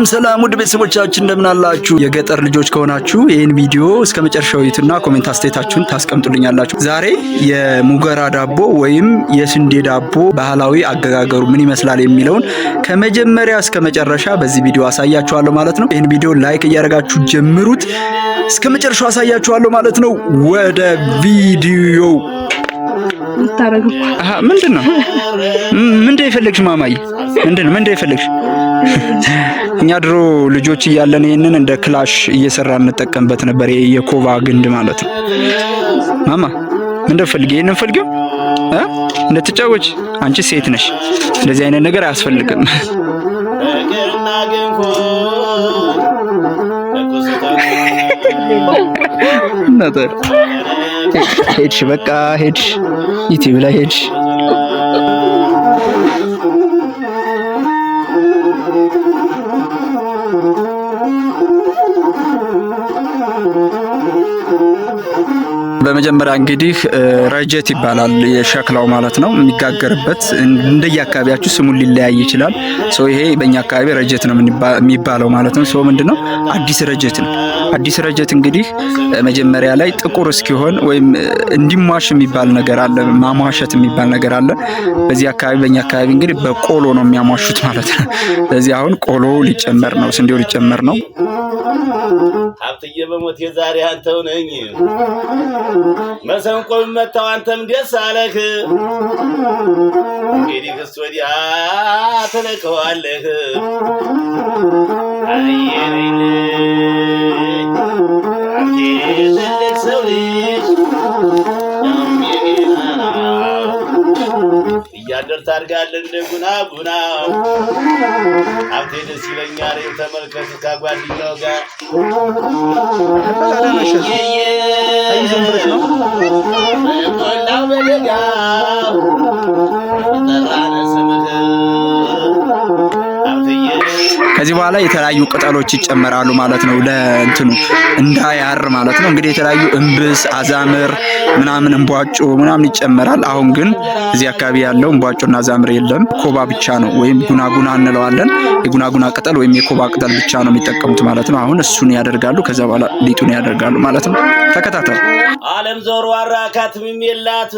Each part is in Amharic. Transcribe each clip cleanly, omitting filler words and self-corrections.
ሰላም ውድ ቤተሰቦቻችን እንደምን አላችሁ? የገጠር ልጆች ከሆናችሁ ይህን ቪዲዮ እስከ መጨረሻው እዩትና ኮሜንት አስተያየታችሁን ታስቀምጡልኛላችሁ። ዛሬ የሙገራ ዳቦ ወይም የስንዴ ዳቦ ባህላዊ አገጋገሩ ምን ይመስላል የሚለውን ከመጀመሪያ እስከ መጨረሻ በዚህ ቪዲዮ አሳያችኋለሁ ማለት ነው። ይህን ቪዲዮ ላይክ እያደረጋችሁ ጀምሩት፣ እስከ መጨረሻው አሳያችኋለሁ ማለት ነው። ወደ ቪዲዮ ምንድነው የፈለግሽ ማማዬ? ምንድነው የፈለግሽ? እኛ ድሮ ልጆች እያለን ይሄንን እንደ ክላሽ እየሰራን እንጠቀምበት ነበር። የኮባ ግንድ ማለት ነው። ማማ ምንድነው ፈልጊ? ይሄንን ፈልጊው እንድትጫወች። አንቺ ሴት ነሽ፣ እንደዚህ አይነት ነገር አያስፈልግም። ነበር ሄድሽ፣ በቃ ሄድሽ፣ ዩቲዩብ ላይ ሄድሽ። በመጀመሪያ እንግዲህ ረጀት ይባላል የሸክላው ማለት ነው የሚጋገርበት። እንደየአካባቢያችሁ ስሙን ሊለያይ ይችላል። ይሄ በእኛ አካባቢ ረጀት ነው የሚባለው ማለት ነው። ምንድነው አዲስ ረጀት ነው። አዲስ ረጀት እንግዲህ መጀመሪያ ላይ ጥቁር እስኪሆን ወይም እንዲሟሽ የሚባል ነገር አለ፣ ማሟሸት የሚባል ነገር አለ። በዚህ አካባቢ በእኛ አካባቢ እንግዲህ በቆሎ ነው የሚያሟሹት ማለት ነው። ስለዚህ አሁን ቆሎ ሊጨመር ነው፣ ስንዴው ሊጨመር ነው። ሀብትዬ በሞት የዛሬ አንተው ነኝ መሰንቆ መታው አንተም ደስ አለህ። እንግዲህ ከስ ወዲያ ተለቀዋለህ። አይየኔ አንቺ ትልቅ ሰው ልጅ እያደር ታድጋለህ እንደ ጉና ሀብቴ ደስ ይለኛል። ተመልከት ከጓደኛው ጋር ከዚህ በኋላ የተለያዩ ቅጠሎች ይጨመራሉ ማለት ነው። ለእንትኑ እንዳያር ማለት ነው። እንግዲህ የተለያዩ እምብስ፣ አዛምር ምናምን እንቧጮ ምናምን ይጨመራል። አሁን ግን እዚህ አካባቢ ያለው እንቧጮና አዛምር የለም፣ ኮባ ብቻ ነው፣ ወይም ጉናጉና እንለዋለን። የጉናጉና ቅጠል ወይም የኮባ ቅጠል ብቻ ነው የሚጠቀሙት ማለት ነው። አሁን እሱን ያደርጋሉ፣ ከዛ በኋላ ሊጡን ያደርጋሉ ማለት ነው። ተከታተሉ። ዓለም ዞር ዋራካትም የላት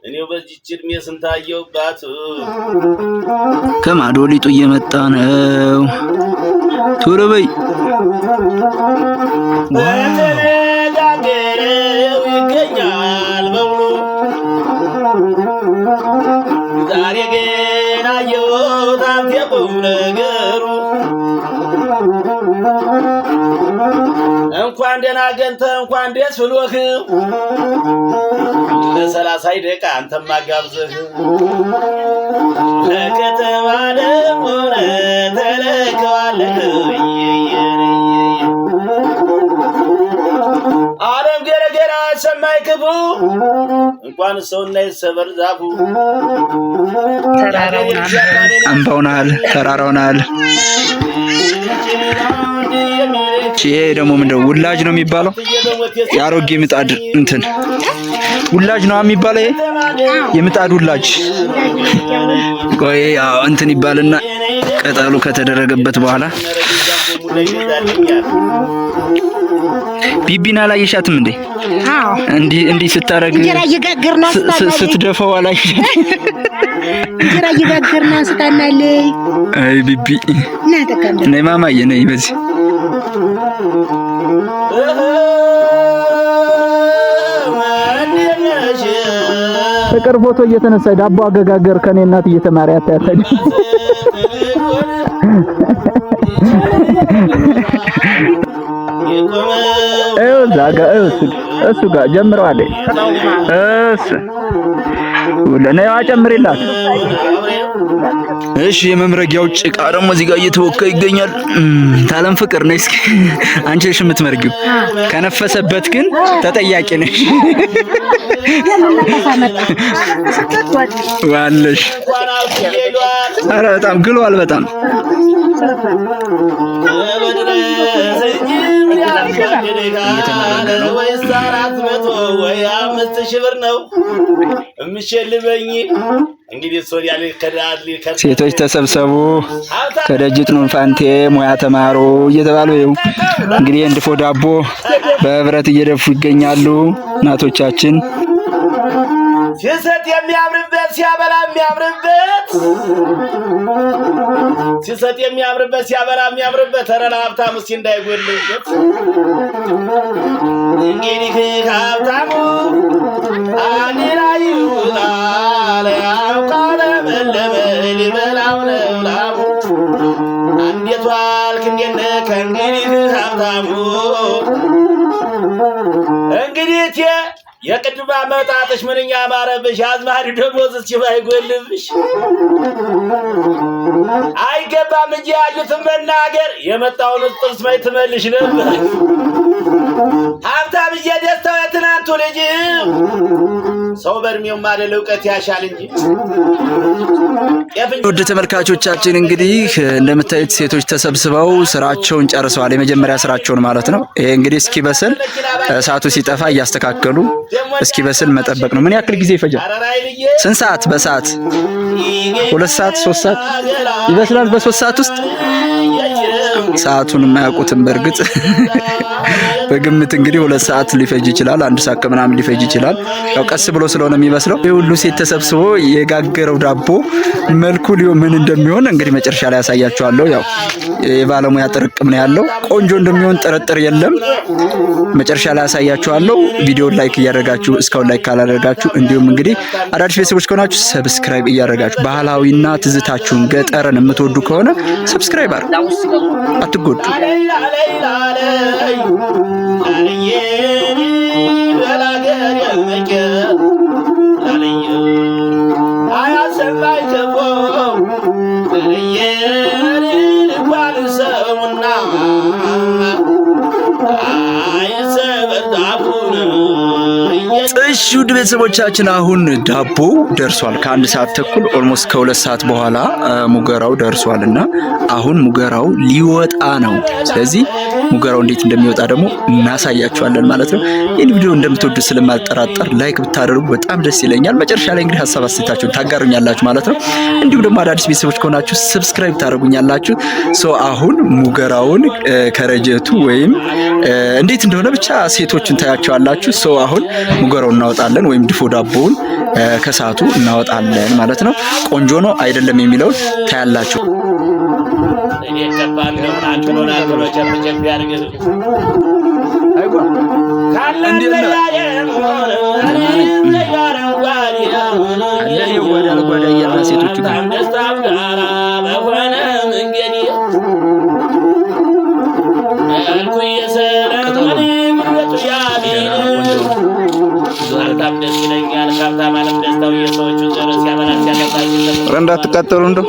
እኔው በዚህች እድሜ ስንታየውባት። ከማዶ ሊጡ እየመጣ ነው። ቶሎ በይ። ተነጋገረው ይገኛል በሙሉ ዛሬ ግን አየሁት ሀብቴ ቁም ነገሩ። እንኳን ደህና ገንተ እንኳን ደስ ብሎህ ለ30 ደቂቃ አንተም አጋብዘህ ለከተማ ደግሞ ተለከዋለህ። ዓለም ገረገራ ሰማይ ክፉ እንኳን ሰውና የሰበር ዛፉ አምባውናል፣ ተራራውናል። ይሄ ደግሞ ምንድነው? ውላጅ ነው የሚባለው። የአሮጌ ምጣድ እንትን ውላጅ ነው የሚባለው። ይሄ የምጣድ ውላጅ። ቆይ ያው እንትን ይባልና ቅጠሉ ከተደረገበት በኋላ ቢቢና ላይ ይሻትም እንዴ? አዎ እንዲህ ስታረግ ስትደፋው ላይ እንጀራ እየጋገርና ስታናለይ። አይ ቢቢ ነይ ማማዬ ነይ በዚህ ፍቅር ፎቶ እየተነሳ ዳቦ አገጋገር ከኔ እናት እየተማረ ያታያታል። እሱ ጋር ጀምረዋል። ለኔ አጨምሪላት። እሺ የመምረጊያው ጭቃ ደግሞ እዚህ ጋር እየተወካ ይገኛል። ታለም ፍቅር ነሽ እስኪ አንቺ ነሽ የምትመርጊው። ከነፈሰበት ግን ተጠያቂ ነሽ። ዋለሽ። ኧረ በጣም ግሏል በጣም ወይስ 400 ወይ 5000 ብር ነው እምሸልበኝ? እንግዲህ ሴቶች ተሰብሰቡ ከደጅት ነው ፋንቴ ሙያ ተማሩ እየተባሉ ይኸው እንግዲህ እንድፎ ዳቦ በህብረት እየደፉ ይገኛሉ እናቶቻችን። ሲሰጥ የሚያምርበት ሲያበላ የሚያምርበት ሲሰጥ የሚያምርበት ሲያበላ የሚያምርበት ተረላ ሀብታሙ እስኪ እንዳይጎልበት። እንግዲህ ሀብታሙ አኒላይ ይውላል ያውቃለ መለመ ሊበላው ነው ላሙ። እንዴት ዋልክ እንዴት ነህ ከእንግዲህ ሀብታሙ? እንግዲህ የቅድማ መጣጥሽ ምንኛ ማረብሽ አዝማሪ ደሞዝ ሲባይጎልብሽ አይገባም እንጂ ያዩትን መናገር የመጣውን ጥርስ ማይ ትመልሽ ነበር። ሀብታም ደስታው የትናንቱ ልጅ ሰው በእድሜው ማደል እውቀት ያሻል እንጂ። ውድ ተመልካቾቻችን እንግዲህ እንደምታዩት ሴቶች ተሰብስበው ስራቸውን ጨርሰዋል። የመጀመሪያ ስራቸውን ማለት ነው። ይሄ እንግዲህ እስኪበስል እሳቱ ሲጠፋ እያስተካከሉ እስኪበስል መጠበቅ ነው። ምን ያክል ጊዜ ይፈጃል? ስንት ሰዓት? በሰዓት 2 ሰዓት 3 ሰዓት ይበስላል። በ3 ሰዓት ውስጥ ሰዓቱን የማያውቁትም በእርግጥ በግምት እንግዲህ 2 ሰዓት ሊፈጅ ይችላል። 1 ሰዓት ከምናምን ሊፈጅ ይችላል። ያው ቀስ ብሎ ስለሆነ የሚበስለው። የሁሉ ሴት ተሰብስቦ የጋገረው ዳቦ መልኩ ምን እንደሚሆን እንግዲህ መጨረሻ ላይ ያሳያችኋለሁ። ያው የባለሙያ ጥርቅም ነው ያለው። ቆንጆ እንደሚሆን ጥርጥር የለም። መጨረሻ ላይ ያሳያችኋለሁ። ቪዲዮውን ላይክ እያደረጋችሁ እስካሁን ላይክ ካላደረጋችሁ እንዲሁም እንግዲህ አዳዲስ ቤተሰቦች ከሆናችሁ ሰብስክራይብ እያደረጋችሁ ባህላዊና ትዝታችሁን ገጠርን የምትወዱ ከሆነ ሰብስክራይብ አድርጉ። አትጎዱ። እሺ ውድ ቤተሰቦቻችን አሁን ዳቦ ደርሷል። ከ1 ሰዓት ተኩል ኦልሞስት ከ2 ሰዓት በኋላ ሙገራው ደርሷልና አሁን ሙገራው ሊወጣ ነው። ስለዚህ ሙገራው እንዴት እንደሚወጣ ደግሞ እናሳያችኋለን ማለት ነው። ይህን ቪዲዮ እንደምትወዱ ስለማልጠራጠር ላይክ ብታደርጉ በጣም ደስ ይለኛል። መጨረሻ ላይ እንግዲህ ሐሳብ አስተያየታችሁን ታጋሩኛላችሁ ማለት ነው። እንዲሁም ደግሞ አዳዲስ ቤተሰቦች ከሆናችሁ ሰብስክራይብ ታደርጉኛላችሁ። አሁን ሙገራውን ከረጀቱ ወይም እንዴት እንደሆነ ብቻ ሴቶችን ታያቸዋላችሁ። አሁን ሙገራውን እናወጣለን ወይም ድፎ ዳቦውን ከሰዓቱ እናወጣለን ማለት ነው። ቆንጆ ነው አይደለም የሚለውን ታያላችሁ። እንዳትቃጠሉ እንደው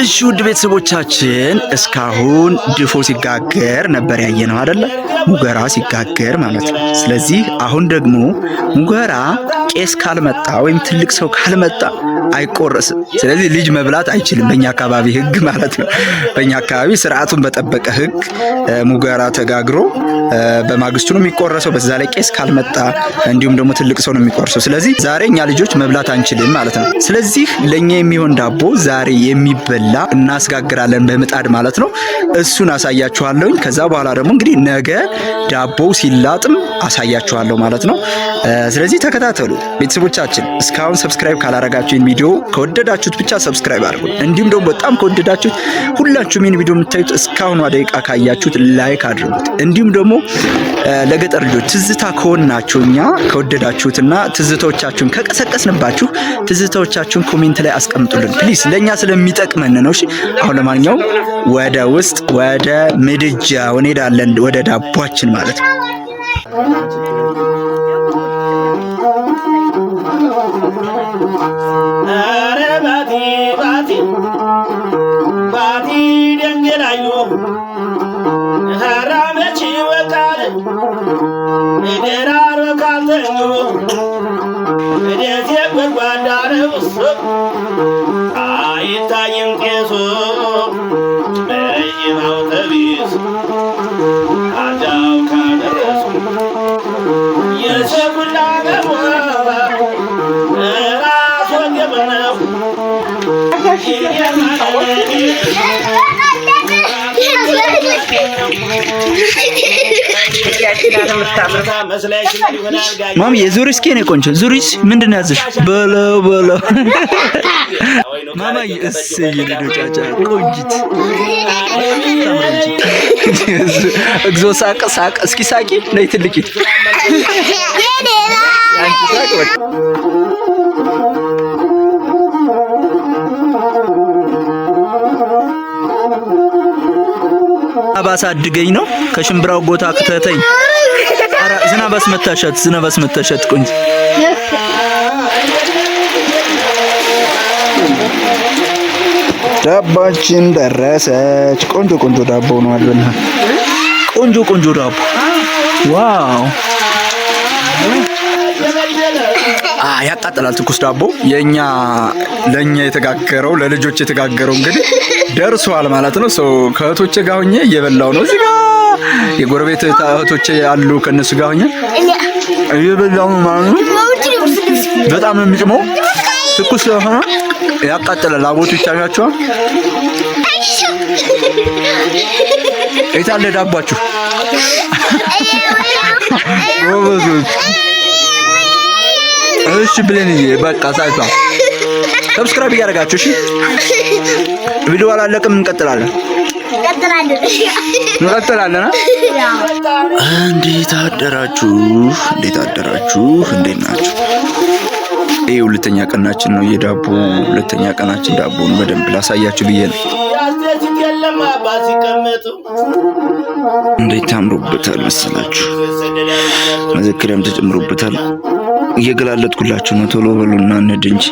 እሺ ውድ ቤተሰቦቻችን እስካሁን ድፎ ሲጋገር ነበር ያየነው አይደለ? ሙገራ ሲጋገር ማለት ነው። ስለዚህ አሁን ደግሞ ሙገራ ቄስ ካልመጣ ወይም ትልቅ ሰው ካልመጣ አይቆረስም። ስለዚህ ልጅ መብላት አይችልም በእኛ አካባቢ ሕግ ማለት ነው። በእኛ አካባቢ ስርዓቱን በጠበቀ ሕግ ሙገራ ተጋግሮ በማግስቱ ነው የሚቆረሰው። በዛ ላይ ቄስ ካልመጣ እንዲሁም ደግሞ ትልቅ ሰው ነው የሚቆርሰው። ስለዚህ ዛሬ እኛ ልጆች መብላት አንችልም ማለት ነው። ስለዚህ ለኛ የሚሆን ዳቦ ዛሬ የሚበላ እናስጋግራለን በምጣድ ማለት ነው። እሱን አሳያችኋለሁ። ከዛ በኋላ ደግሞ እንግዲህ ነገ ዳቦው ሲላጥም አሳያችኋለሁ ማለት ነው። ስለዚህ ተከታተሉ ቤተሰቦቻችን። እስካሁን ሰብስክራይብ ካላረጋችሁኝ ቪዲዮ ከወደዳችሁት ብቻ ሰብስክራይብ አድርጉ። እንዲሁም ደግሞ በጣም ከወደዳችሁት ሁላችሁም ይሄን ቪዲዮ የምታዩት እስካሁን ደቂቃ ካያችሁት ላይክ አድርጉት። እንዲሁም ደግሞ ለገጠር ልጆች ትዝታ ከሆናችሁ እኛ ከወደዳችሁትና ትዝታዎቻችሁን ከቀሰቀስንባችሁ ትዝታዎቻችሁን ኮሜንት ላይ አስቀምጡልን ፕሊዝ፣ ለኛ ስለሚጠቅመን ነው። እሺ አሁን ለማንኛውም ወደ ውስጥ ወደ ምድጃ እንሄዳለን፣ ወደ ዳቦአችን ማለት ነው። ይደራሮ ካልተኙ እደት የጎድጓዳ ነው አይታይም ቄሱ በረጅም አውቶቢስ አዳው ካደረሱ የሰጉላ ገባ ራስ ወገብ ነው ማሚ የዙሪ እስኪ ነው ቆንጆ ዙሪስ ምንድን ያዝሽ በለው ማማዬ እሰይ ልጆቻቻ ቆንጂት እግዚኦ ሳቅ እስኪ ሳቂ ነይ ትልቂት አንቺ ሳቅ ወጥ አባሳድገኝ ነው ከሽምብራው ጎታ ከተተኝ አራ ዝናብ አስመታሻት ቆንጆ ዳባችን ደረሰች ቆንጆ ዳቦ ነው አለና ቆንጆ ዳቦ ዋው ያቃጥላል ትኩስ ዳቦ ለኛ የተጋገረው ለልጆች የተጋገረው እንግዲህ ደርሷል ማለት ነው። ሰው ከእህቶቼ ጋር ሆኜ እየበላው ነው። እዚህ ጋር የጎረቤት እህቶቼ አሉ ከነሱ ጋር ሆኜ እየበላው ነው ማለት ነው። በጣም ነው የሚጥመው ትኩስ ስለሆነ ያቃጥላል። አቦቱ ይታያቸዋል። የታለ ዳባችሁ? እሺ ብለንዬ በቃ ሳይቷ ሰብስክራይብ እያደረጋችሁ እሺ። ቪዲዮ አላለቀም፣ እንቀጥላለን። እንዴት አደራችሁ? እንዴት ናችሁ? ይሄ ሁለተኛ ቀናችን ነው። የዳቦ ሁለተኛ ቀናችን ዳቦ ነው። በደንብ ላሳያችሁ ብዬ ነው። እንዴት ታምሮበታል መሰላችሁ? መዘክሪያም ተጨምሮበታል። እየገላለጥኩላችሁ ነው። ቶሎ በሉና እንሂድ እንጂ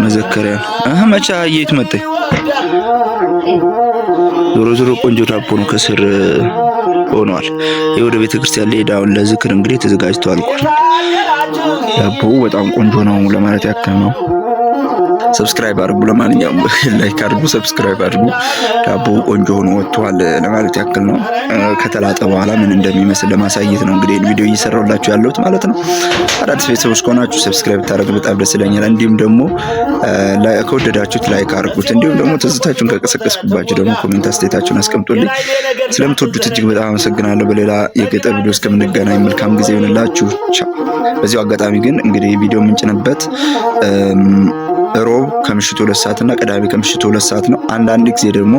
መዘከሪያ መቻ የት መጣ? ዞሮ ቆንጆ ዳቦ ነው። ከስር ሆኗል። ወደ ቤተክርስቲያን ሄዳውን ለዝክር እንግዲህ ተዘጋጅቶ አልቋል። ዳቦው በጣም ቆንጆ ነው ለማለት ያክል ነው። ሰብስክራይብ አድርጉ። ለማንኛውም ላይክ አድርጉ፣ ሰብስክራይብ አድርጉ። ዳቦ ቆንጆ ሆኖ ወጥቷል ለማለት ያክል ነው። ከተላጠ በኋላ ምን እንደሚመስል ለማሳየት ነው እንግዲህ ቪዲዮ እየሰራሁላችሁ ያለሁት ማለት ነው። አዳዲስ ቤተሰቦች ከሆናችሁ ሰብስክራይብ ታደርጉ በጣም ደስ ይለኛል። እንዲሁም ደግሞ ከወደዳችሁት ላይክ አድርጉት። እንዲሁም ደግሞ ትዝታችሁን ከቀሰቀስኩባችሁ ደግሞ ኮሜንት አስተያየታችሁን አስቀምጡልኝ። ስለምትወዱት እጅግ በጣም አመሰግናለሁ። በሌላ የገጠር ቪዲዮ እስከምንገናኝ መልካም ጊዜ ይሁንላችሁ። ቻው። በዚሁ አጋጣሚ ግን እንግዲህ ቪዲዮ የምንጭንበት ሮብ ከምሽቱ 2 ሰዓት እና ቅዳሜ ከምሽቱ 2 ሰዓት ነው። አንዳንድ ጊዜ ደግሞ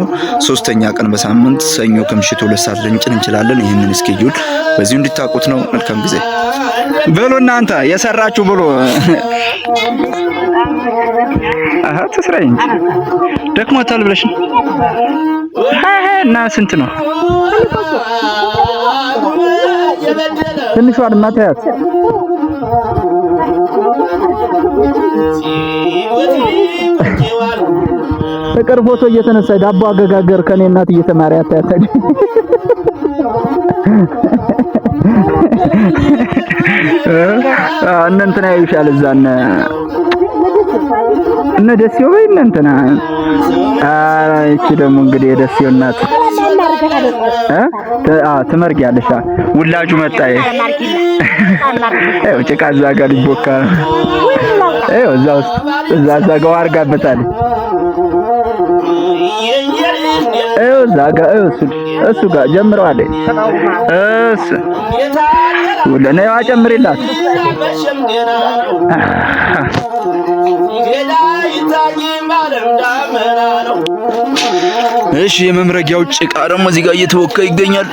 ሶስተኛ ቀን በሳምንት ሰኞ ከምሽቱ 2 ሰዓት ልንጭን እንችላለን። ይሄንን ስኬጁል በዚሁ እንድታውቁት ነው። መልካም ጊዜ ብሎ እናንተ የሰራችሁ ብሎ ተስራይ እንጂ ደክሞታል ብለሽ እና ስንት ነው ትንሿን ማታያት ፍቅር ፎቶ እየተነሳ ዳቦ አገጋገር ከኔ እናት እየተማረ ያታያታል። እንትና ያዩሻል እዛነ እነ ደስዮ ወይ እንትና እቺ ደግሞ እንግዲህ የደስዮ እናት ትመርጊያለሽ። ውላጁ መጣ። ጭቃ እዛ ጋር ሊቦካ እዛ ጋር አድርጋበታል። እዛ ጋር እሱ ጋር ጀምረዋል። ለኔ አጨምሪላት። እሺ የመምረጊያው ጭቃ ደግሞ እዚህ ጋር እየተወካ ይገኛል።